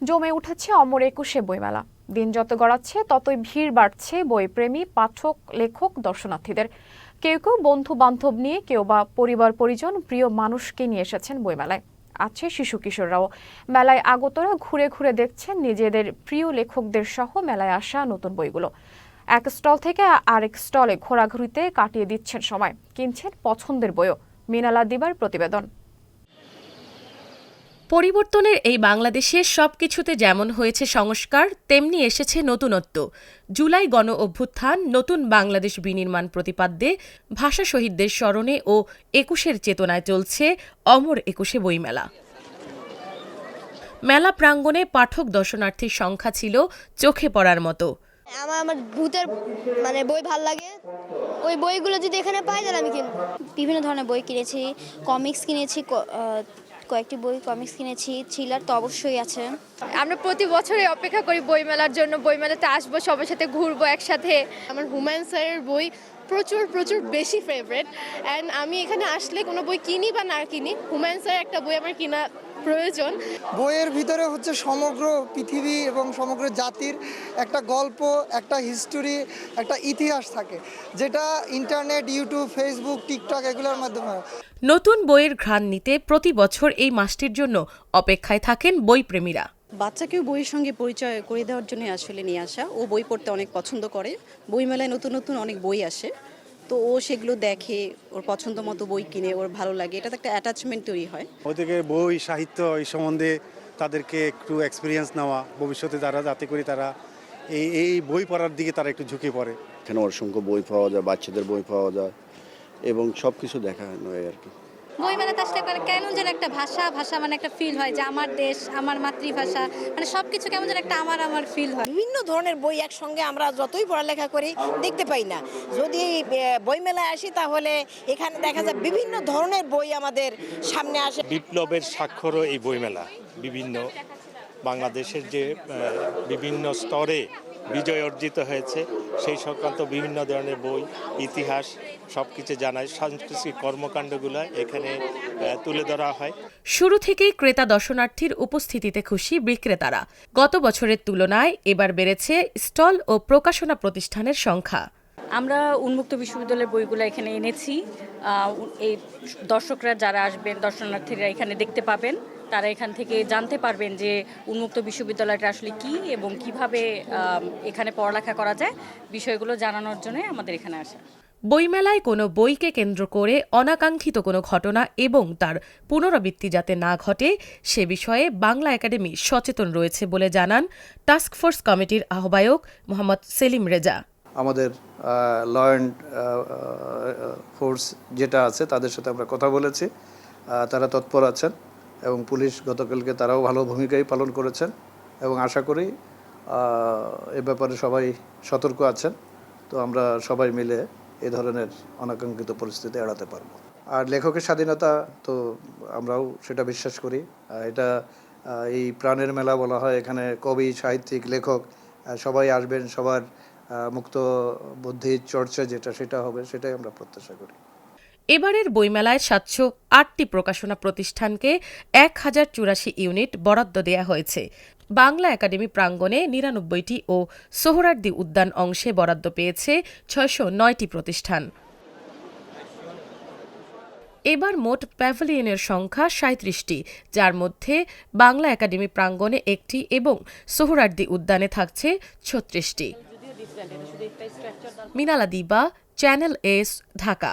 জমে উঠেছে অমর একুশে বইমেলা। দিন যত গড়াচ্ছে ততই ভিড় বাড়ছে বইপ্রেমী পাঠক, লেখক, দর্শনার্থীদের। কেউ কেউ বন্ধু বান্ধব নিয়ে, কেউ বা পরিবার পরিজন, প্রিয় মানুষকে নিয়ে এসেছেন বইমেলায়। আছে শিশু কিশোররাও। মেলায় আগতরা ঘুরে ঘুরে দেখছেন নিজেদের প্রিয় লেখকদের সহ মেলায় আসা নতুন বইগুলো। এক স্টল থেকে আরেক স্টলে ঘোরাঘুরিতে কাটিয়ে দিচ্ছেন সময়, কিনছেন পছন্দের বইও। মিনালা দিবার প্রতিবেদন। পরিবর্তনের এই বাংলাদেশে সবকিছুতে যেমন হয়েছে সংস্কার, তেমনি এসেছে নতুনত্ব। জুলাই গণ অভ্যুত্থান, নতুন বাংলাদেশ বিনির্মাণ প্রতিপাদ্যে, ভাষা শহীদদের স্মরণে ও একুশের চেতনায় চলছে অমর একুশে বইমেলা। মেলা প্রাঙ্গণে পাঠক দর্শনার্থীর সংখ্যা ছিল চোখে পড়ার মতো। আমার ভূতের বই ভাল লাগে, ওই বইগুলো যদি এখানে পাই তাহলে আমি কিনবো। বিভিন্ন ধরনের বই কিনেছি, কমিক্স কিনেছি, কয়েকটি বই কমিক্স কিনেছি, থ্রিলার তো অবশ্যই আছে। আমরা প্রতি বছরই অপেক্ষা করি বইমেলার জন্য, বইমেলাতে আসবো, সবার সাথে ঘুরবো একসাথে। আমার হুমায়ুন স্যারের বই প্রচুর বেশি ফেভারিট, অ্যান্ড আমি এখানে আসলে কোনো বই কিনি বা না কিনি, হুমায়ুন স্যারের একটা বই আমার কিনা প্রয়োজন। বইয়ের ভিতরে হচ্ছে সমগ্র পৃথিবী এবং সমগ্র জাতির একটা গল্প, একটা হিস্টোরি, একটা ইতিহাস থাকে, যেটা ইন্টারনেট, ইউটিউব, ফেসবুক, টিকটক এগুলোর মাধ্যমে। নতুন বইয়ের ঘ্রাণ নিতে প্রতি বছর এই মাসটির জন্য অপেক্ষায় থাকেন বইপ্রেমীরা। বাচ্চাকেও বইয়ের সঙ্গে পরিচয় করে দেওয়ার জন্য আসলে নিয়ে আসা। ও বই পড়তে অনেক পছন্দ করে, বইমেলায় নতুন নতুন অনেক বই আসে, তো ও সেগুলো দেখে, ওর পছন্দ মতো বই কিনে, ওর ভালো লাগে, এটা একটা অ্যাটাচমেন্ট তৈরি হয়। ওদেরকে বই সাহিত্য এই সম্বন্ধে তাদেরকে একটু এক্সপিরিয়েন্স নেওয়া, ভবিষ্যতে তারা যাতে করে তারা এই বই পড়ার দিকে তারা একটু ঝুঁকে পড়ে। এখানে অসংখ্য বই পাওয়া যায়, বাচ্চাদের বই পাওয়া যায় এবং সব কিছু দেখা হয় আর কি। বইমেলাতে আসলে কেমন যেন একটা ভাষা মানে একটা ফিল হয় যে আমার দেশ, আমার মাতৃভাষা, মানে সবকিছু কেমন যেন একটা আমার ফিল হয়। বিভিন্ন ধরনের বই একসঙ্গে আমরা যতই পড়ালেখা করি দেখতে পাই না। যদি বইমেলায় আসি তাহলে এখানে দেখা যায় বিভিন্ন ধরনের বই আমাদের সামনে আসে। বিপ্লবের স্বাক্ষরও এই বইমেলা, বিভিন্ন বাংলাদেশের যে বিভিন্ন স্তরে বিজয় অর্জিত হয়েছে সেই সংক্রান্ত বিভিন্ন ধরনের বই, ইতিহাস সবকিছু জানায়, সাংস্কৃতিক কর্মকাণ্ডগুলো এখানে তুলে ধরা হয়। শুরু থেকেই ক্রেতা দর্শনার্থীর উপস্থিতিতে খুশি বিক্রেতারা। গত বছরের তুলনায় এবার বেড়েছে স্টল ও প্রকাশনা প্রতিষ্ঠানের সংখ্যা। আমরা উন্মুক্ত বিশ্ববিদ্যালয়ের বইগুলো এখানে এনেছি। এই দর্শকরা যারা আসবেন, দর্শনার্থীরা এখানে দেখতে পাবেন, তারা এখান থেকে জানতে পারবেন যে উন্মুক্ত বিশ্ববিদ্যালয়টা আসলে কি এবং কিভাবে এখানে পড়ালেখা করা যায়, বিষয়গুলো জানানোর জন্য আমাদের এখানে আসা। বইমেলায় কোনো বইকে কেন্দ্র করে অনাকাঙ্ক্ষিত কোনো ঘটনা এবং তার পুনরাবৃত্তি যাতে না ঘটে সে বিষয়ে বাংলা একাডেমি সচেতন রয়েছে বলে জানান টাস্কফোর্স কমিটির আহ্বায়ক মোহাম্মদ সেলিম রেজা। আমাদের ল অ্যান্ড ফোর্স যেটা আছে তাদের সাথে আমরা কথা বলেছি, তারা তৎপর আছেন এবং পুলিশ গতকালকে তারাও ভালো ভূমিকাই পালন করেছেন এবং আশা করি এ ব্যাপারে সবাই সতর্ক আছেন। তো আমরা সবাই মিলে এ ধরনের অনাকাঙ্ক্ষিত পরিস্থিতি এড়াতে পারব। আর লেখকের স্বাধীনতা তো আমরাও সেটা বিশ্বাস করি। এটা এই প্রাণের মেলা বলা হয়, এখানে কবি, সাহিত্যিক, লেখক সবাই আসবেন, সবার মুক্ত বুদ্ধির চর্চা যেটা সেটা হবে, সেটাই আমরা প্রত্যাশা করি। এবারের বইমেলায় ৭০৮টি প্রকাশনা প্রতিষ্ঠানকে ১,০৮৪ ইউনিট বরাদ্দ দেয়া হয়েছে। বাংলা একাডেমি প্রাঙ্গণে ৯৯টি ও সোহরাওয়ার্দী উদ্যান অংশে বরাদ্দ পেয়েছে ৬০৯টি প্রতিষ্ঠান। এবার মোট প্যাভিলিয়নের সংখ্যা ৩৭টি, যার মধ্যে বাংলা একাডেমি প্রাঙ্গণে ১টি এবং সোহরাওয়ার্দী উদ্যানে থাকছে ৩৬টি। মিনালা দিবা, চ্যানেল এস, ঢাকা।